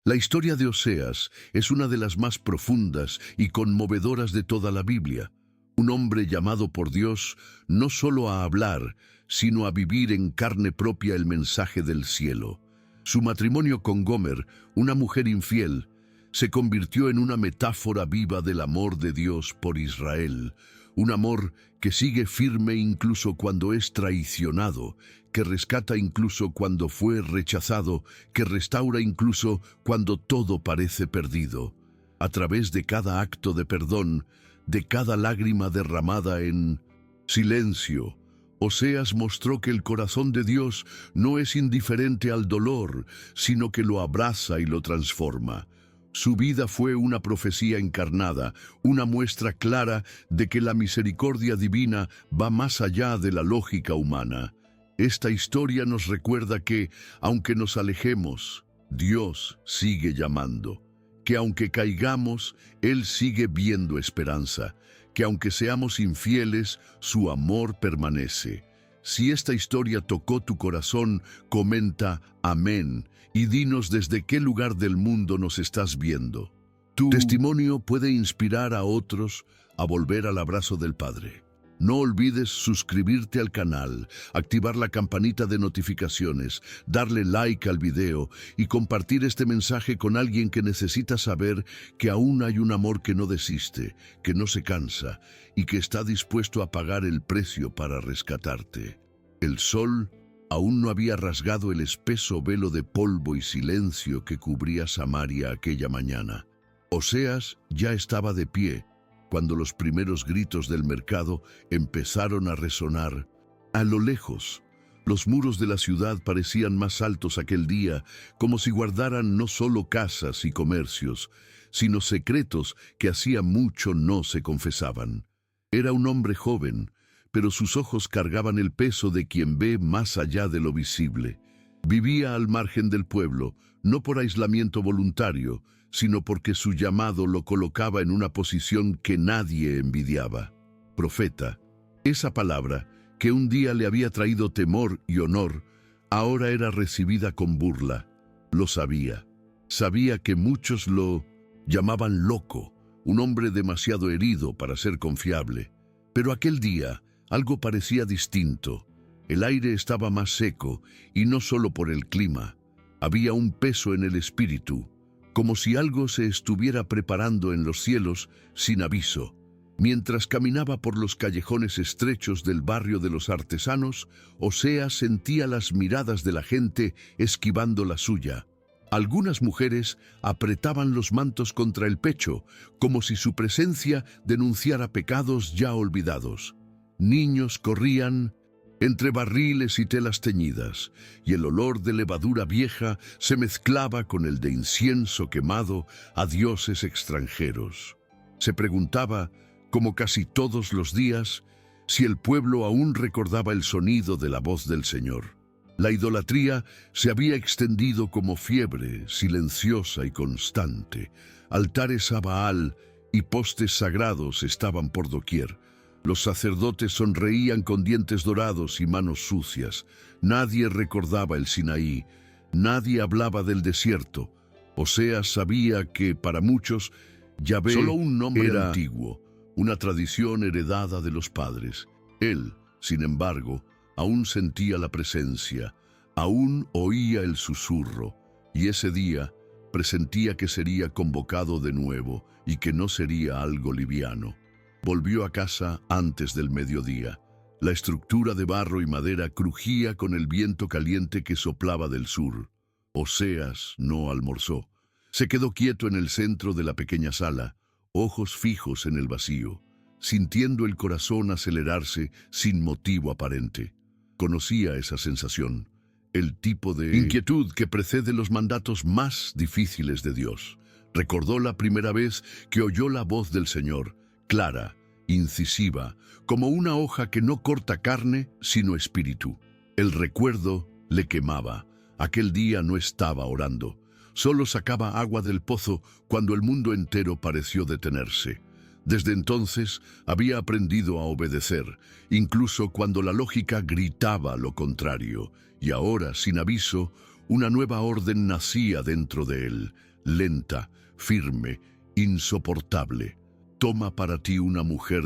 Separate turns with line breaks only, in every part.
La historia de Oseas es una de las más profundas y conmovedoras de toda la Biblia. Un hombre llamado por Dios no solo a hablar, sino a vivir en carne propia el mensaje del cielo. Su matrimonio con Gomer, una mujer infiel, se convirtió en una metáfora viva del amor de Dios por Israel. Un amor que sigue firme incluso cuando es traicionado, que rescata incluso cuando fue rechazado, que restaura incluso cuando todo parece perdido. A través de cada acto de perdón, de cada lágrima derramada en silencio, Oseas mostró que el corazón de Dios no es indiferente al dolor, sino que lo abraza y lo transforma. Su vida fue una profecía encarnada, una muestra clara de que la misericordia divina va más allá de la lógica humana. Esta historia nos recuerda que, aunque nos alejemos, Dios sigue llamando, que aunque caigamos, Él sigue viendo esperanza, que aunque seamos infieles, su amor permanece. Si esta historia tocó tu corazón, comenta amén y dinos desde qué lugar del mundo nos estás viendo. Tu testimonio puede inspirar a otros a volver al abrazo del Padre. No olvides suscribirte al canal, activar la campanita de notificaciones, darle like al video y compartir este mensaje con alguien que necesita saber que aún hay un amor que no desiste, que no se cansa y que está dispuesto a pagar el precio para rescatarte. El sol aún no había rasgado el espeso velo de polvo y silencio que cubría Samaria aquella mañana. Oseas ya estaba de pie cuando los primeros gritos del mercado empezaron a resonar. A lo lejos, los muros de la ciudad parecían más altos aquel día, como si guardaran no solo casas y comercios, sino secretos que hacía mucho no se confesaban. Era un hombre joven, pero sus ojos cargaban el peso de quien ve más allá de lo visible. Vivía al margen del pueblo, no por aislamiento voluntario, sino porque su llamado lo colocaba en una posición que nadie envidiaba. Profeta. Esa palabra, que un día le había traído temor y honor, ahora era recibida con burla. Lo sabía. Sabía que muchos lo llamaban loco, un hombre demasiado herido para ser confiable. Pero aquel día, algo parecía distinto. El aire estaba más seco, y no solo por el clima. Había un peso en el espíritu, como si algo se estuviera preparando en los cielos sin aviso. Mientras caminaba por los callejones estrechos del barrio de los artesanos, Oseas sentía las miradas de la gente esquivando la suya. Algunas mujeres apretaban los mantos contra el pecho, como si su presencia denunciara pecados ya olvidados. Niños corrían entre barriles y telas teñidas, y el olor de levadura vieja se mezclaba con el de incienso quemado a dioses extranjeros. Se preguntaba, como casi todos los días, si el pueblo aún recordaba el sonido de la voz del Señor. La idolatría se había extendido como fiebre, silenciosa y constante. Altares a Baal y postes sagrados estaban por doquier. Los sacerdotes sonreían con dientes dorados y manos sucias. Nadie recordaba el Sinaí, nadie hablaba del desierto. Oseas sabía que para muchos Yahvé solo un nombre era antiguo, una tradición heredada de los padres. Él, sin embargo, aún sentía la presencia, aún oía el susurro, y ese día presentía que sería convocado de nuevo y que no sería algo liviano. Volvió a casa antes del mediodía. La estructura de barro y madera crujía con el viento caliente que soplaba del sur. Oseas no almorzó. Se quedó quieto en el centro de la pequeña sala, ojos fijos en el vacío, sintiendo el corazón acelerarse sin motivo aparente. Conocía esa sensación, el tipo de inquietud que precede los mandatos más difíciles de Dios. Recordó la primera vez que oyó la voz del Señor, clara, incisiva, como una hoja que no corta carne, sino espíritu. El recuerdo le quemaba. Aquel día no estaba orando. Solo sacaba agua del pozo cuando el mundo entero pareció detenerse. Desde entonces había aprendido a obedecer, incluso cuando la lógica gritaba lo contrario. Y ahora, sin aviso, una nueva orden nacía dentro de él. lenta, firme, insoportable. Toma para ti una mujer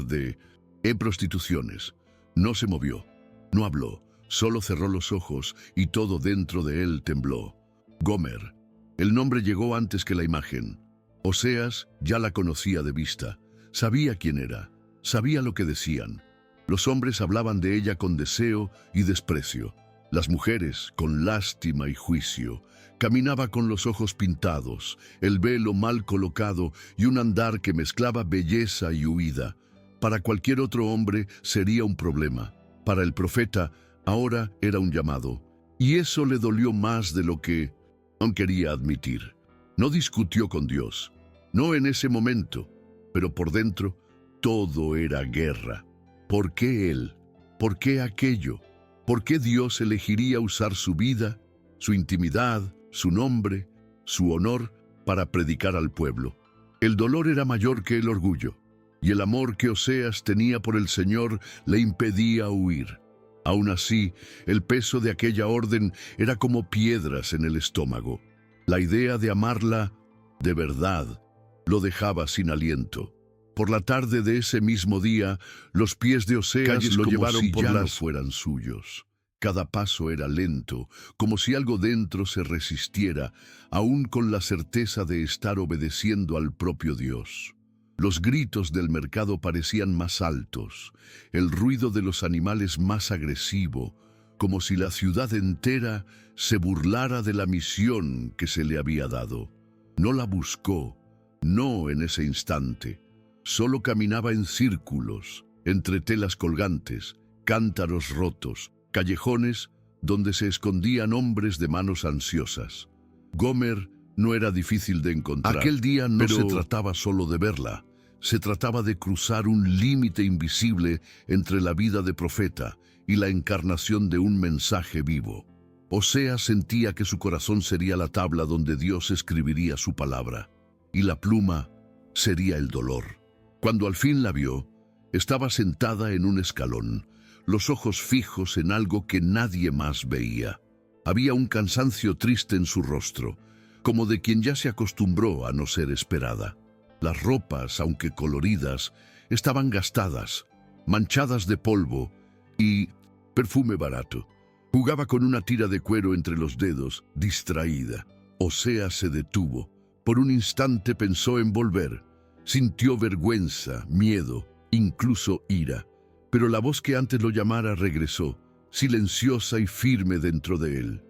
en prostituciones. No se movió, no habló, solo cerró los ojos y todo dentro de él tembló. Gomer. El nombre llegó antes que la imagen. Oseas ya la conocía de vista. Sabía quién era, sabía lo que decían. Los hombres hablaban de ella con deseo y desprecio. Las mujeres con lástima y juicio. Caminaba con los ojos pintados, el velo mal colocado y un andar que mezclaba belleza y huida. Para cualquier otro hombre sería un problema. Para el profeta, ahora era un llamado. Y eso le dolió más de lo que no quería admitir. No discutió con Dios, no en ese momento, pero por dentro todo era guerra. ¿Por qué él? ¿Por qué aquello? ¿Por qué Dios elegiría usar su vida, su intimidad, su nombre, su honor para predicar al pueblo? El dolor era mayor que el orgullo, y el amor que Oseas tenía por el Señor le impedía huir. Aún así, el peso de aquella orden era como piedras en el estómago. La idea de amarla de verdad lo dejaba sin aliento. Por la tarde de ese mismo día, los pies de Oseas lo llevaron por las fueran suyos. Cada paso era lento, como si algo dentro se resistiera, aún con la certeza de estar obedeciendo al propio Dios. Los gritos del mercado parecían más altos, el ruido de los animales más agresivo, como si la ciudad entera se burlara de la misión que se le había dado. No la buscó, no en ese instante. Solo caminaba en círculos, entre telas colgantes, cántaros rotos, callejones donde se escondían hombres de manos ansiosas. Gomer no era difícil de encontrar. Aquel día no se trataba solo de verla, se trataba de cruzar un límite invisible entre la vida de profeta y la encarnación de un mensaje vivo. Oseas sentía que su corazón sería la tabla donde Dios escribiría su palabra, y la pluma sería el dolor. Cuando al fin la vio, estaba sentada en un escalón, los ojos fijos en algo que nadie más veía. Había un cansancio triste en su rostro, como de quien ya se acostumbró a no ser esperada. Las ropas, aunque coloridas, estaban gastadas, manchadas de polvo y perfume barato. Jugaba con una tira de cuero entre los dedos, distraída. Oseas se detuvo. Por un instante pensó en volver. Sintió vergüenza, miedo, incluso ira. Pero la voz que antes lo llamara regresó, silenciosa y firme dentro de él.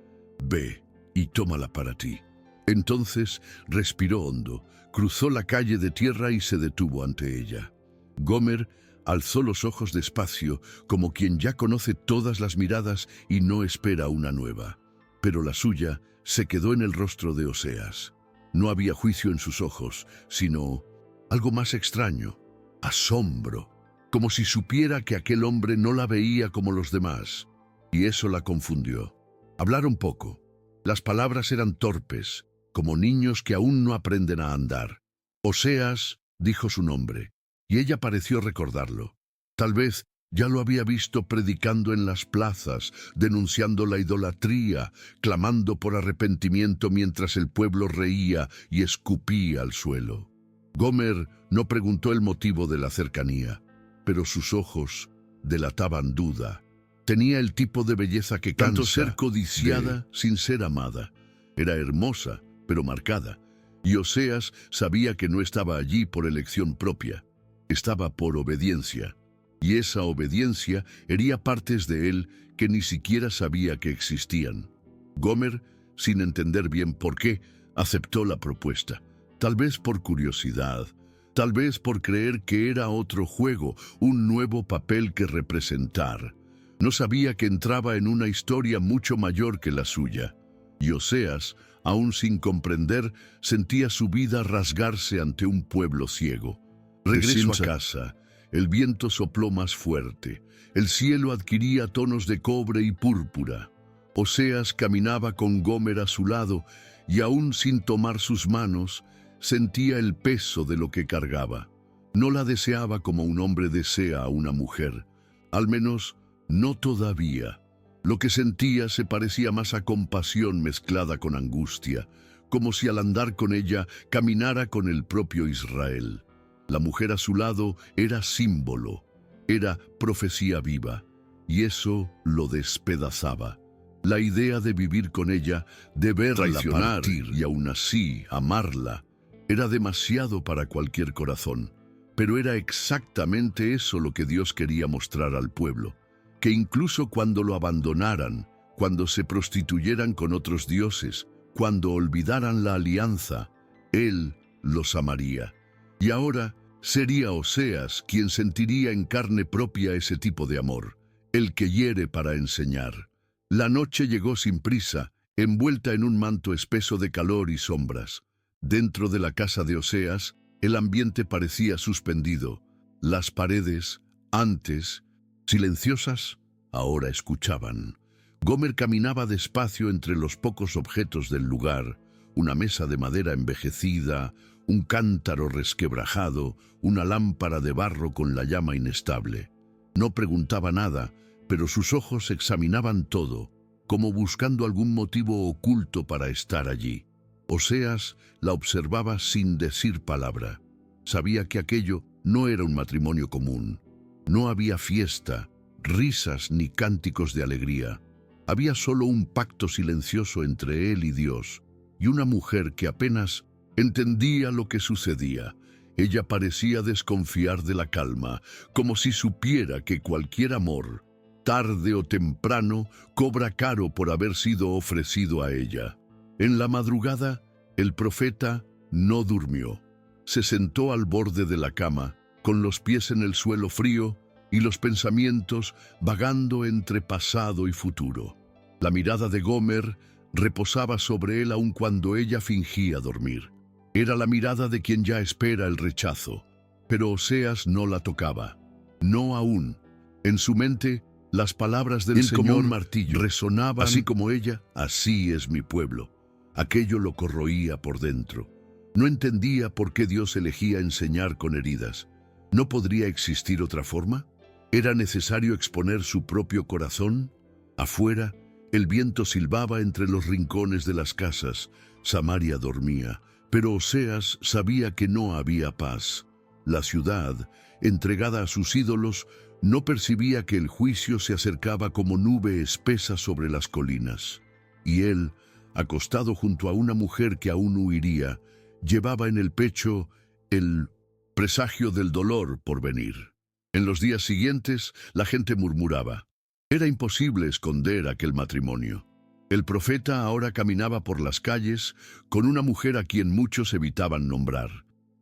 Ve y tómala para ti. Entonces respiró hondo, cruzó la calle de tierra y se detuvo ante ella. Gomer alzó los ojos despacio, como quien ya conoce todas las miradas y no espera una nueva. Pero la suya se quedó en el rostro de Oseas. No había juicio en sus ojos, sino algo más extraño, asombro, como si supiera que aquel hombre no la veía como los demás, y eso la confundió. Hablaron poco. Las palabras eran torpes, como niños que aún no aprenden a andar. Oseas dijo su nombre, y ella pareció recordarlo. Tal vez ya lo había visto predicando en las plazas, denunciando la idolatría, clamando por arrepentimiento mientras el pueblo reía y escupía al suelo. Gomer no preguntó el motivo de la cercanía, pero sus ojos delataban duda. Tenía el tipo de belleza que cansa, tanto ser codiciada sin ser amada. Era hermosa, pero marcada, y Oseas sabía que no estaba allí por elección propia. Estaba por obediencia, y esa obediencia hería partes de él que ni siquiera sabía que existían. Gomer, sin entender bien por qué, aceptó la propuesta. Tal vez por curiosidad, tal vez por creer que era otro juego, un nuevo papel que representar. No sabía que entraba en una historia mucho mayor que la suya. Y Oseas, aún sin comprender, sentía su vida rasgarse ante un pueblo ciego. Regresó a casa. El viento sopló más fuerte. El cielo adquiría tonos de cobre y púrpura. Oseas caminaba con Gomer a su lado y aún sin tomar sus manos, sentía el peso de lo que cargaba. No la deseaba como un hombre desea a una mujer. Al menos, no todavía. Lo que sentía se parecía más a compasión mezclada con angustia, como si al andar con ella caminara con el propio Israel. La mujer a su lado era símbolo, era profecía viva, y eso lo despedazaba. La idea de vivir con ella, de verla partir y aún así amarla, era demasiado para cualquier corazón. Pero era exactamente eso lo que Dios quería mostrar al pueblo, que incluso cuando lo abandonaran, cuando se prostituyeran con otros dioses, cuando olvidaran la alianza, Él los amaría. Y ahora sería Oseas quien sentiría en carne propia ese tipo de amor, el que hiere para enseñar. La noche llegó sin prisa, envuelta en un manto espeso de calor y sombras. Dentro de la casa de Oseas, el ambiente parecía suspendido. Las paredes, antes silenciosas, ahora escuchaban. Gomer caminaba despacio entre los pocos objetos del lugar, una mesa de madera envejecida, un cántaro resquebrajado, una lámpara de barro con la llama inestable. No preguntaba nada, pero sus ojos examinaban todo, como buscando algún motivo oculto para estar allí. Oseas la observaba sin decir palabra. Sabía que aquello no era un matrimonio común. No había fiesta, risas ni cánticos de alegría. Había solo un pacto silencioso entre él y Dios, y una mujer que apenas entendía lo que sucedía. Ella parecía desconfiar de la calma, como si supiera que cualquier amor, tarde o temprano, cobra caro por haber sido ofrecido a ella. En la madrugada, el profeta no durmió. Se sentó al borde de la cama, con los pies en el suelo frío y los pensamientos vagando entre pasado y futuro. La mirada de Gomer reposaba sobre él aun cuando ella fingía dormir. Era la mirada de quien ya espera el rechazo, pero Oseas no la tocaba. No aún. En su mente, las palabras del Señor como un martillo resonaban, así como ella, así es mi pueblo. Aquello lo corroía por dentro. No entendía por qué Dios elegía enseñar con heridas. ¿No podría existir otra forma? ¿Era necesario exponer su propio corazón? Afuera, el viento silbaba entre los rincones de las casas. Samaria dormía, pero Oseas sabía que no había paz. La ciudad, entregada a sus ídolos, no percibía que el juicio se acercaba como nube espesa sobre las colinas. Y él, acostado junto a una mujer que aún huiría, llevaba en el pecho el presagio del dolor por venir. En los días siguientes, la gente murmuraba. Era imposible esconder aquel matrimonio. El profeta ahora caminaba por las calles con una mujer a quien muchos evitaban nombrar.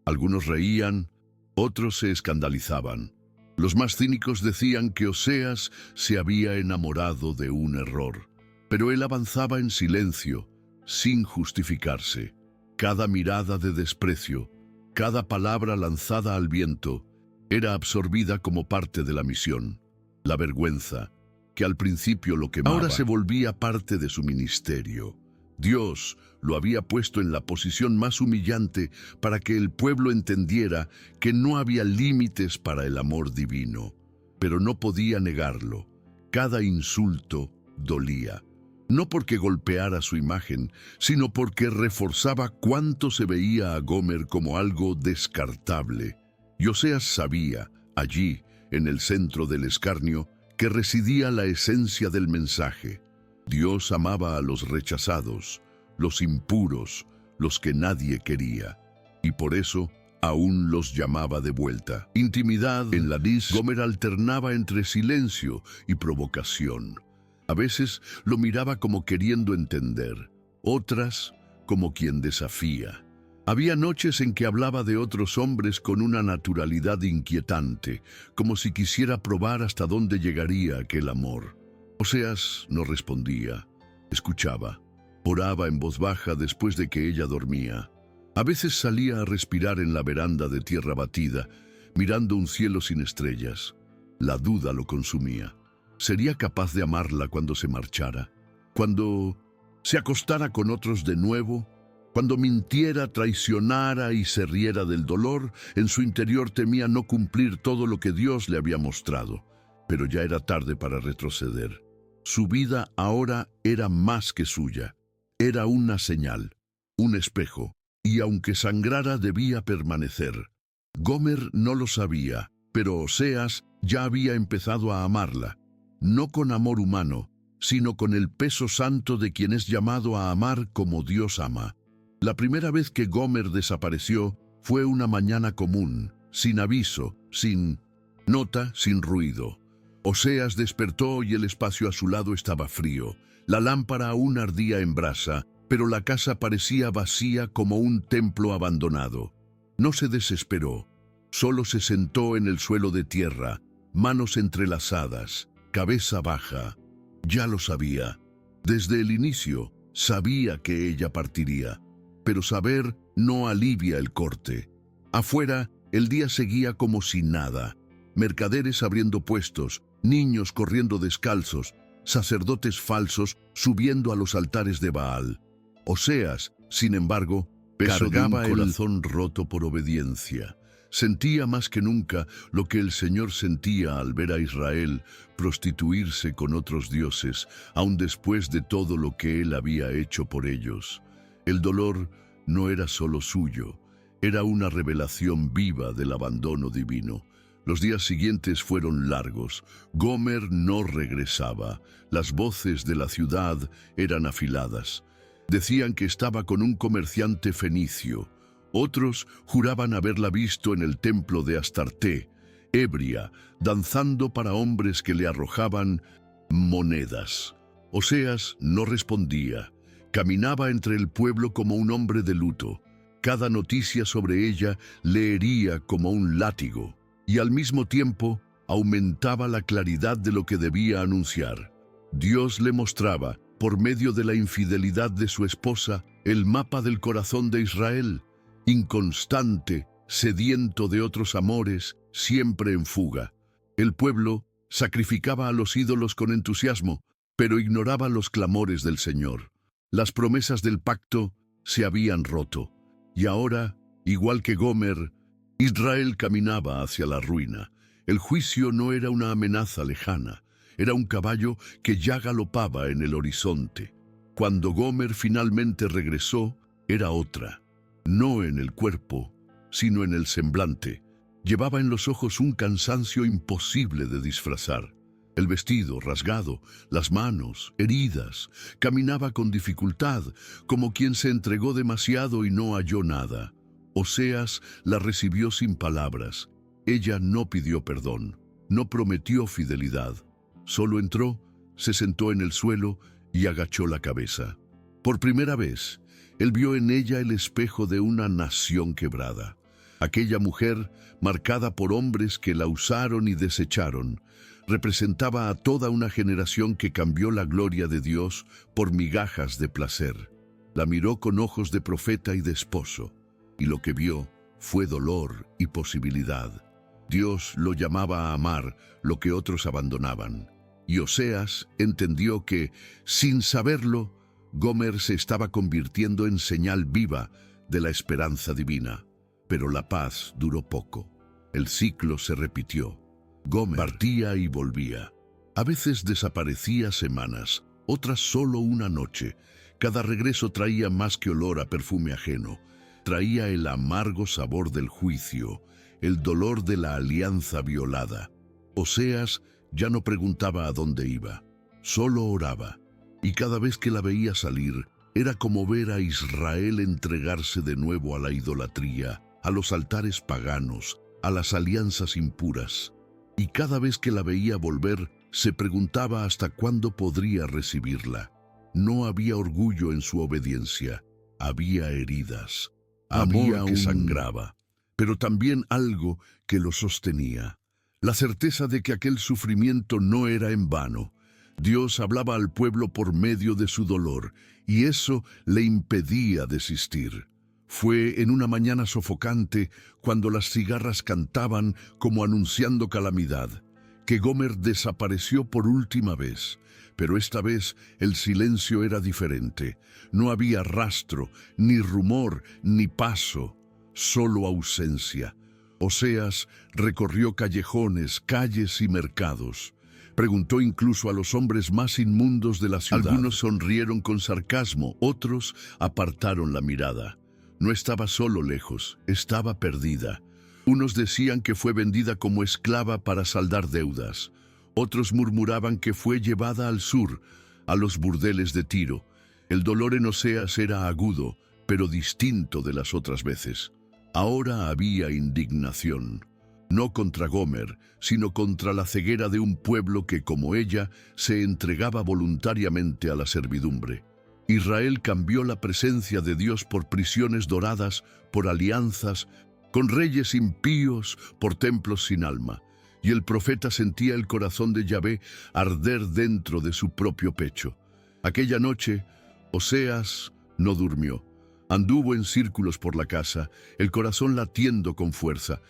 Algunos reían, otros se escandalizaban. Los más cínicos decían que Oseas se había enamorado de un error. Pero él avanzaba en silencio, sin justificarse. Cada mirada de desprecio, cada palabra lanzada al viento, era absorbida como parte de la misión. La vergüenza, que al principio lo quemaba, ahora se volvía parte de su ministerio. Dios lo había puesto en la posición más humillante para que el pueblo entendiera que no había límites para el amor divino. Pero no podía negarlo. Cada insulto dolía. No porque golpeara su imagen, sino porque reforzaba cuánto se veía a Gomer como algo descartable. Y Oseas sabía, allí, en el centro del escarnio, que residía la esencia del mensaje. Dios amaba a los rechazados, los impuros, los que nadie quería, y por eso aún los llamaba de vuelta. Intimidad en la nariz, Gomer alternaba entre silencio y provocación. A veces lo miraba como queriendo entender, otras como quien desafía. Había noches en que hablaba de otros hombres con una naturalidad inquietante, como si quisiera probar hasta dónde llegaría aquel amor. Oseas no respondía, escuchaba, oraba en voz baja después de que ella dormía. A veces salía a respirar en la veranda de tierra batida, mirando un cielo sin estrellas. La duda lo consumía. ¿Sería capaz de amarla cuando se marchara? ¿Cuando se acostara con otros de nuevo? Cuando mintiera, traicionara y se riera del dolor, en su interior temía no cumplir todo lo que Dios le había mostrado. Pero ya era tarde para retroceder. Su vida ahora era más que suya. Era una señal, un espejo, y aunque sangrara debía permanecer. Gomer no lo sabía, pero Oseas ya había empezado a amarla, no con amor humano, sino con el peso santo de quien es llamado a amar como Dios ama. La primera vez que Gomer desapareció fue una mañana común, sin aviso, sin nota, sin ruido. Oseas despertó y el espacio a su lado estaba frío. La lámpara aún ardía en brasa, pero la casa parecía vacía como un templo abandonado. No se desesperó, solo se sentó en el suelo de tierra, manos entrelazadas, cabeza baja. Ya lo sabía. Desde el inicio, sabía que ella partiría. Pero saber no alivia el corte. Afuera, el día seguía como si nada. Mercaderes abriendo puestos, niños corriendo descalzos, sacerdotes falsos subiendo a los altares de Baal. Oseas, sin embargo, cargaba el corazón roto por obediencia. Sentía más que nunca lo que el Señor sentía al ver a Israel prostituirse con otros dioses, aun después de todo lo que Él había hecho por ellos. El dolor no era solo suyo, era una revelación viva del abandono divino. Los días siguientes fueron largos. Gomer no regresaba. Las voces de la ciudad eran afiladas. Decían que estaba con un comerciante fenicio. Otros juraban haberla visto en el templo de Astarté, ebria, danzando para hombres que le arrojaban monedas. Oseas no respondía. Caminaba entre el pueblo como un hombre de luto. Cada noticia sobre ella le hería como un látigo, y al mismo tiempo aumentaba la claridad de lo que debía anunciar. Dios le mostraba, por medio de la infidelidad de su esposa, el mapa del corazón de Israel, inconstante, sediento de otros amores, siempre en fuga. El pueblo sacrificaba a los ídolos con entusiasmo, pero ignoraba los clamores del Señor. Las promesas del pacto se habían roto, y ahora, igual que Gomer, Israel caminaba hacia la ruina. El juicio no era una amenaza lejana, era un caballo que ya galopaba en el horizonte. Cuando Gomer finalmente regresó, era otra. No en el cuerpo, sino en el semblante. Llevaba en los ojos un cansancio imposible de disfrazar. El vestido rasgado, las manos heridas, caminaba con dificultad, como quien se entregó demasiado y no halló nada. Oseas la recibió sin palabras. Ella no pidió perdón, no prometió fidelidad. Solo entró, se sentó en el suelo y agachó la cabeza. Por primera vez, él vio en ella el espejo de una nación quebrada. Aquella mujer, marcada por hombres que la usaron y desecharon, representaba a toda una generación que cambió la gloria de Dios por migajas de placer. La miró con ojos de profeta y de esposo, y lo que vio fue dolor y posibilidad. Dios lo llamaba a amar lo que otros abandonaban. Y Oseas entendió que, sin saberlo, Gomer se estaba convirtiendo en señal viva de la esperanza divina. Pero la paz duró poco. El ciclo se repitió. Gomer partía y volvía. A veces desaparecía semanas, otras solo una noche. Cada regreso traía más que olor a perfume ajeno. Traía el amargo sabor del juicio, el dolor de la alianza violada. Oseas ya no preguntaba a dónde iba, solo oraba. Y cada vez que la veía salir, era como ver a Israel entregarse de nuevo a la idolatría, a los altares paganos, a las alianzas impuras. Y cada vez que la veía volver, se preguntaba hasta cuándo podría recibirla. No había orgullo en su obediencia, había heridas, amor que sangraba, pero también algo que lo sostenía. La certeza de que aquel sufrimiento no era en vano. Dios hablaba al pueblo por medio de su dolor, y eso le impedía desistir. Fue en una mañana sofocante, cuando las cigarras cantaban como anunciando calamidad, que Gomer desapareció por última vez. Pero esta vez el silencio era diferente. No había rastro, ni rumor, ni paso, solo ausencia. Oseas recorrió callejones, calles y mercados. Preguntó incluso a los hombres más inmundos de la ciudad. Algunos sonrieron con sarcasmo, otros apartaron la mirada. No estaba solo lejos, estaba perdida. Unos decían que fue vendida como esclava para saldar deudas. Otros murmuraban que fue llevada al sur, a los burdeles de Tiro. El dolor en Oseas era agudo, pero distinto de las otras veces. Ahora había indignación. No contra Gomer, sino contra la ceguera de un pueblo que, como ella, se entregaba voluntariamente a la servidumbre. Israel cambió la presencia de Dios por prisiones doradas, por alianzas, con reyes impíos, por templos sin alma. Y el profeta sentía el corazón de Yahvé arder dentro de su propio pecho. Aquella noche, Oseas no durmió. Anduvo en círculos por la casa, el corazón latiendo con fuerza.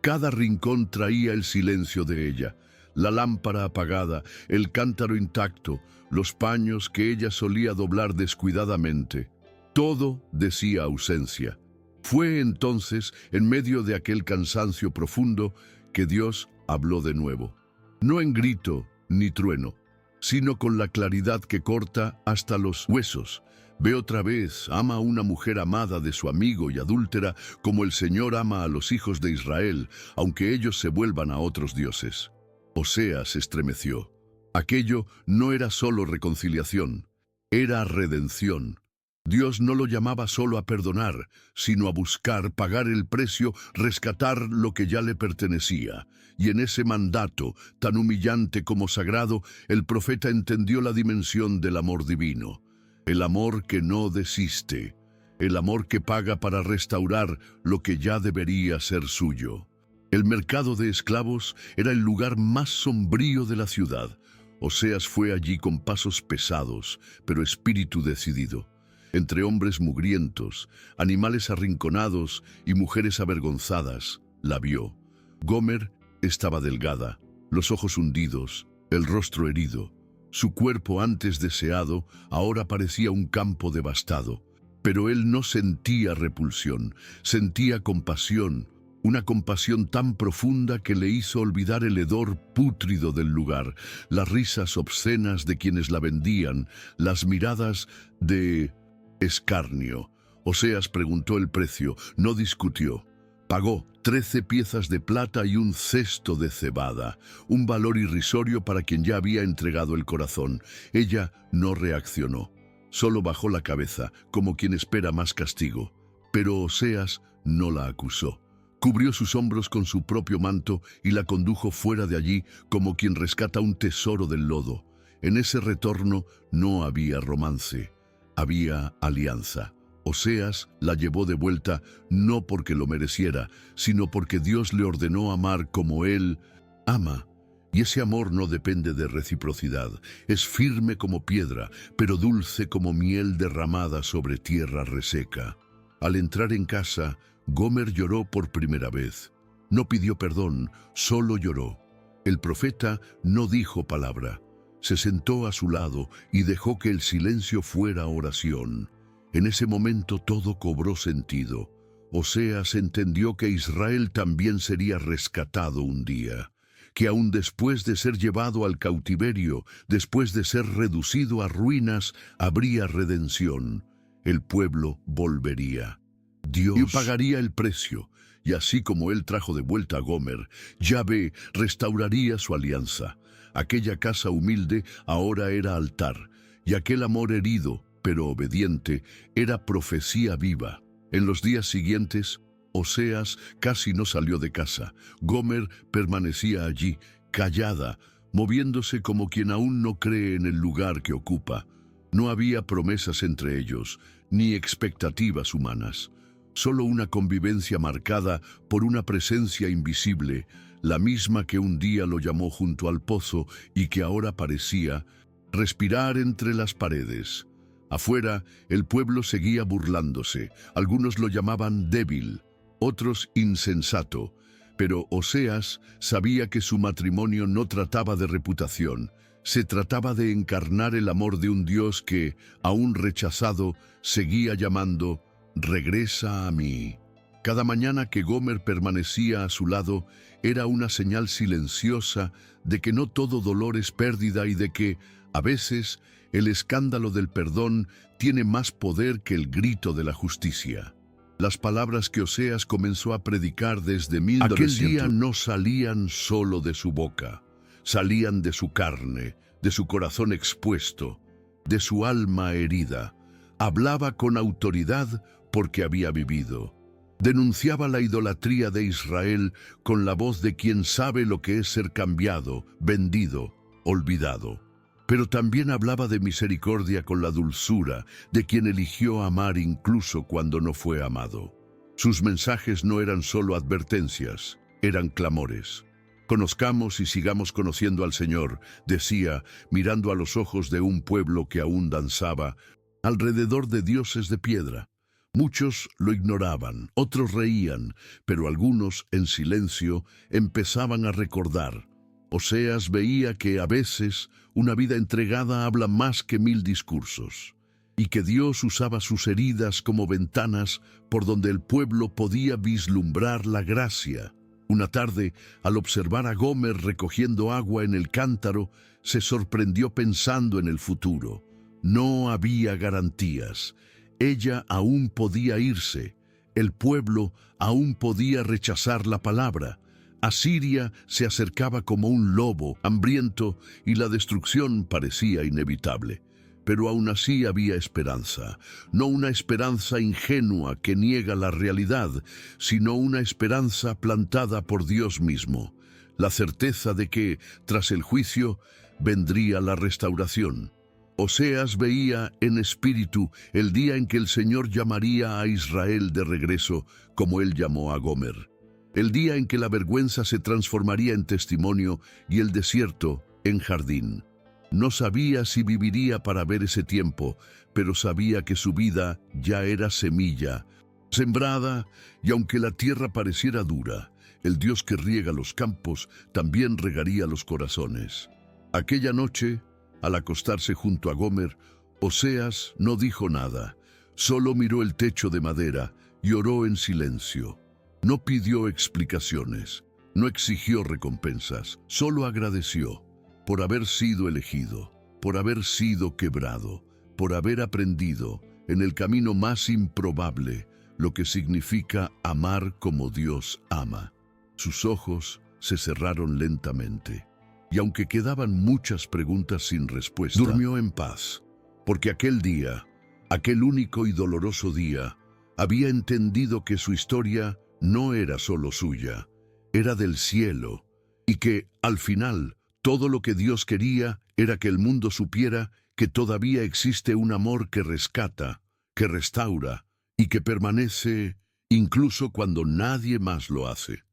Cada rincón traía el silencio de ella, la lámpara apagada, el cántaro intacto, los paños que ella solía doblar descuidadamente. Todo decía ausencia. Fue entonces, en medio de aquel cansancio profundo, que Dios habló de nuevo. No en grito ni trueno, sino con la claridad que corta hasta los huesos. Ve otra vez, ama a una mujer amada de su amigo y adúltera, como el Señor ama a los hijos de Israel, aunque ellos se vuelvan a otros dioses. Oseas estremeció. Aquello no era solo reconciliación, era redención. Dios no lo llamaba solo a perdonar, sino a buscar, pagar el precio, rescatar lo que ya le pertenecía. Y en ese mandato, tan humillante como sagrado, el profeta entendió la dimensión del amor divino. El amor que no desiste, el amor que paga para restaurar lo que ya debería ser suyo. El mercado de esclavos era el lugar más sombrío de la ciudad. Oseas fue allí con pasos pesados, pero espíritu decidido. Entre hombres mugrientos, animales arrinconados y mujeres avergonzadas, la vio. Gomer estaba delgada, los ojos hundidos, el rostro herido. Su cuerpo antes deseado ahora parecía un campo devastado. Pero él no sentía repulsión, sentía compasión, una compasión tan profunda que le hizo olvidar el hedor pútrido del lugar, las risas obscenas de quienes la vendían, las miradas de escarnio. Oseas preguntó el precio, no discutió. Pagó 13 piezas de plata y un cesto de cebada, un valor irrisorio para quien ya había entregado el corazón. Ella no reaccionó, solo bajó la cabeza, como quien espera más castigo. Pero Oseas no la acusó. Cubrió sus hombros con su propio manto y la condujo fuera de allí como quien rescata un tesoro del lodo. En ese retorno no había romance, había alianza. Oseas la llevó de vuelta no porque lo mereciera, sino porque Dios le ordenó amar como Él ama. Y ese amor no depende de reciprocidad. Es firme como piedra, pero dulce como miel derramada sobre tierra reseca. Al entrar en casa, Gomer lloró por primera vez. No pidió perdón, solo lloró. El profeta no dijo palabra. Se sentó a su lado y dejó que el silencio fuera oración. En ese momento todo cobró sentido. Oseas entendió que Israel también sería rescatado un día, que aun después de ser llevado al cautiverio, después de ser reducido a ruinas, habría redención. El pueblo volvería. Dios pagaría el precio, y así como él trajo de vuelta a Gomer, Yahvé restauraría su alianza. Aquella casa humilde ahora era altar, y aquel amor herido, pero obediente, era profecía viva. En los días siguientes, Oseas casi no salió de casa. Gomer permanecía allí, callada, moviéndose como quien aún no cree en el lugar que ocupa. No había promesas entre ellos, ni expectativas humanas. Solo una convivencia marcada por una presencia invisible, la misma que un día lo llamó junto al pozo y que ahora parecía respirar entre las paredes. Afuera, el pueblo seguía burlándose. Algunos lo llamaban débil, otros insensato. Pero Oseas sabía que su matrimonio no trataba de reputación. Se trataba de encarnar el amor de un Dios que, aún rechazado, seguía llamando, «Regresa a mí». Cada mañana que Gomer permanecía a su lado era una señal silenciosa de que no todo dolor es pérdida y de que, a veces, el escándalo del perdón tiene más poder que el grito de la justicia. Las palabras que Oseas comenzó a predicar desde 1900 aquel día no salían solo de su boca, salían de su carne, de su corazón expuesto, de su alma herida. Hablaba con autoridad porque había vivido. Denunciaba la idolatría de Israel con la voz de quien sabe lo que es ser cambiado, vendido, olvidado. Pero también hablaba de misericordia con la dulzura de quien eligió amar incluso cuando no fue amado. Sus mensajes no eran solo advertencias, eran clamores. Conozcamos y sigamos conociendo al Señor, decía, mirando a los ojos de un pueblo que aún danzaba alrededor de dioses de piedra. Muchos lo ignoraban, otros reían, pero algunos, en silencio, empezaban a recordar. Oseas veía que a veces una vida entregada habla más que 1000 discursos, y que Dios usaba sus heridas como ventanas por donde el pueblo podía vislumbrar la gracia. Una tarde, al observar a Gomer recogiendo agua en el cántaro, se sorprendió pensando en el futuro. No había garantías. Ella aún podía irse. El pueblo aún podía rechazar la palabra. Asiria se acercaba como un lobo hambriento y la destrucción parecía inevitable. Pero aún así había esperanza, no una esperanza ingenua que niega la realidad, sino una esperanza plantada por Dios mismo, la certeza de que, tras el juicio, vendría la restauración. Oseas veía en espíritu el día en que el Señor llamaría a Israel de regreso, como él llamó a Gomer. El día en que la vergüenza se transformaría en testimonio y el desierto en jardín. No sabía si viviría para ver ese tiempo, pero sabía que su vida ya era semilla, sembrada, y aunque la tierra pareciera dura, el Dios que riega los campos también regaría los corazones. Aquella noche, al acostarse junto a Gomer, Oseas no dijo nada, solo miró el techo de madera y oró en silencio. No pidió explicaciones, no exigió recompensas, solo agradeció por haber sido elegido, por haber sido quebrado, por haber aprendido en el camino más improbable lo que significa amar como Dios ama. Sus ojos se cerraron lentamente, y aunque quedaban muchas preguntas sin respuesta, durmió en paz, porque aquel día, aquel único y doloroso día, había entendido que su historia no era solo suya, era del cielo, y que, al final, todo lo que Dios quería era que el mundo supiera que todavía existe un amor que rescata, que restaura y que permanece incluso cuando nadie más lo hace.